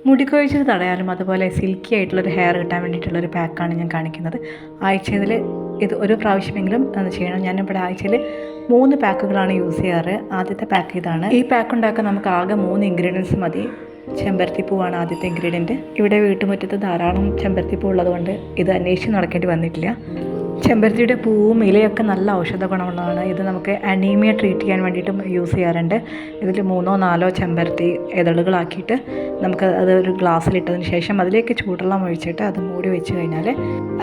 മുടികൊഴിച്ചിൽ തടയാനും അതുപോലെ സിൽക്കി ആയിട്ടുള്ളൊരു ഹെയർ കിട്ടാൻ വേണ്ടിയിട്ടുള്ളൊരു പാക്കാണ് ഞാൻ കാണിക്കുന്നത്. ആഴ്ചയിൽ ഇത് ഒരു പ്രാവശ്യമെങ്കിലും അത് ചെയ്യണം. ഞാനിവിടെ ആഴ്ചയിൽ 3 പാക്കുകളാണ് യൂസ് ചെയ്യാറ്. ആദ്യത്തെ പാക്ക് ഇതാണ്. ഈ പാക്ക് ഉണ്ടാക്കാൻ നമുക്ക് ആകെ 3 ഇൻഗ്രീഡിയൻസ് മതി. ചെമ്പരത്തിപ്പൂവാണ് ആദ്യത്തെ ഇൻഗ്രീഡിയൻറ്റ്. ഇവിടെ വീട്ടുമുറ്റത്ത് ധാരാളം ചെമ്പരത്തിപ്പൂ ഉള്ളതുകൊണ്ട് ഇത് അന്വേഷിച്ച് നടക്കേണ്ടി വന്നിട്ടില്ല. ചെമ്പരത്തിയുടെ പൂവും ഇലയൊക്കെ നല്ല ഔഷധ ഗുണമുള്ളതാണ്. ഇത് നമുക്ക് അനീമിയ ട്രീറ്റ് ചെയ്യാൻ വേണ്ടിയിട്ടും യൂസ് ചെയ്യാറുണ്ട്. ഇതിൽ 3-4 ചെമ്പരത്തി ഇതളുകളാക്കിയിട്ട് നമുക്ക് അത് ഒരു ഗ്ലാസ്സിലിട്ടതിന് ശേഷം അതിലേക്ക് ചൂടുവെള്ളം ഒഴിച്ചിട്ട് അത് മൂടി വെച്ച് കഴിഞ്ഞാൽ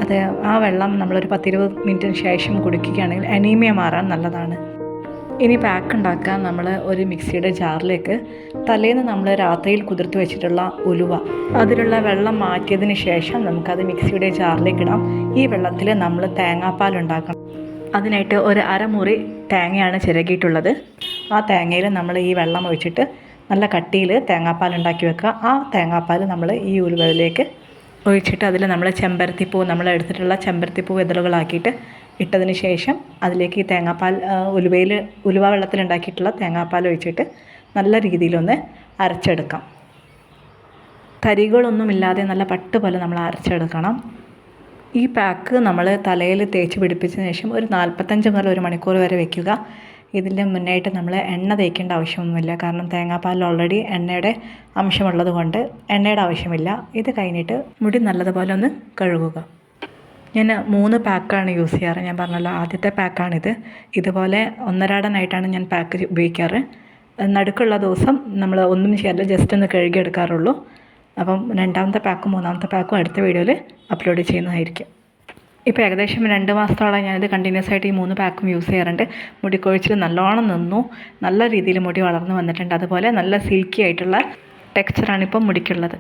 അത് ആ വെള്ളം നമ്മളൊരു 10-20 മിനിറ്റിന് ശേഷം കുടിക്കുകയാണെങ്കിൽ അനീമിയ മാറാൻ നല്ലതാണ്. ഇനി പാക്ക് ഉണ്ടാക്കാൻ നമ്മൾ ഒരു മിക്സിയുടെ ജാറിലേക്ക് തലേന്ന് നമ്മൾ രാത്രിയിൽ കുതിർത്ത് വെച്ചിട്ടുള്ള ഉലുവ അതിലുള്ള വെള്ളം മാറ്റിയതിന് ശേഷം നമുക്കത് മിക്സിയുടെ ജാറിലേക്ക് ഇടാം. ഈ വെള്ളത്തിൽ നമ്മൾ തേങ്ങാപ്പാൽ ഉണ്ടാക്കണം. അതിനായിട്ട് ഒരു അരമുറി തേങ്ങയാണ് ചിരകിയിട്ടുള്ളത്. ആ തേങ്ങയിൽ നമ്മൾ ഈ വെള്ളം ഒഴിച്ചിട്ട് നല്ല കട്ടിയിൽ തേങ്ങാപ്പാൽ ഉണ്ടാക്കി വെക്കുക. ആ തേങ്ങാപ്പാൽ നമ്മൾ ഈ ഉലുവയിലേക്ക് ഒഴിച്ചിട്ട് അതിൽ നമ്മൾ ചെമ്പരത്തിപ്പൂ നമ്മൾ എടുത്തിട്ടുള്ള ചെമ്പരത്തിപ്പൂ ഇതളുകളാക്കിയിട്ട് ഇട്ടതിന് ശേഷം അതിലേക്ക് ഈ തേങ്ങാപ്പാൽ ഉലുവ വെള്ളത്തിലുണ്ടാക്കിയിട്ടുള്ള തേങ്ങാപ്പാൽ ഒഴിച്ചിട്ട് നല്ല രീതിയിലൊന്ന് അരച്ചെടുക്കാം. തരികളൊന്നുമില്ലാതെ നല്ല പട്ട് പോലെ നമ്മൾ അരച്ചെടുക്കണം. ഈ പാക്ക് നമ്മൾ തലയിൽ തേച്ച് പിടിപ്പിച്ചതിന് ശേഷം ഒരു 45 മുതൽ 1 മണിക്കൂർ വരെ വെക്കുക. ഇതിൻ്റെ മുന്നായിട്ട് നമ്മൾ എണ്ണ തേക്കേണ്ട ആവശ്യമൊന്നുമില്ല. കാരണം തേങ്ങാപ്പാലിൽ ഓൾറെഡി എണ്ണയുടെ അംശമുള്ളത് കൊണ്ട് എണ്ണയുടെ ആവശ്യമില്ല. ഇത് കഴിഞ്ഞിട്ട് മുടി നല്ലതുപോലെ ഒന്ന് കഴുകുക. ഞാൻ 3 പാക്കാണ് യൂസ് ചെയ്യാറ്. ഞാൻ പറഞ്ഞല്ലോ ആദ്യത്തെ പാക്കാണിത്. ഇതുപോലെ ഒന്നരാടനായിട്ടാണ് ഞാൻ പാക്ക് ഉപയോഗിക്കാറ്. നടുക്കുള്ള ദിവസം നമ്മൾ ഒന്നും ചെയ്യാറില്ല, ജസ്റ്റ് ഒന്ന് കഴുകിയെടുക്കാറുള്ളൂ. അപ്പം 2ാമത്തെ പാക്കും 3ാമത്തെ പാക്കും അടുത്ത വീഡിയോയിൽ അപ്ലോഡ് ചെയ്യുന്നതായിരിക്കും. ഇപ്പോൾ ഏകദേശം 2 മാസത്തോളം ഞാനിത് കണ്ടിന്യൂസ് ആയിട്ട് ഈ 3 പാക്കും യൂസ് ചെയ്യാറുണ്ട്. മുടിക്കൊഴിച്ചിൽ നല്ലോണം നിന്നു, നല്ല രീതിയിൽ മുടി വളർന്നു വന്നിട്ടുണ്ട്. അതുപോലെ നല്ല സിൽക്കി ആയിട്ടുള്ള ടെക്സ്ചറാണ് ഇപ്പം മുടിക്കുള്ളത്.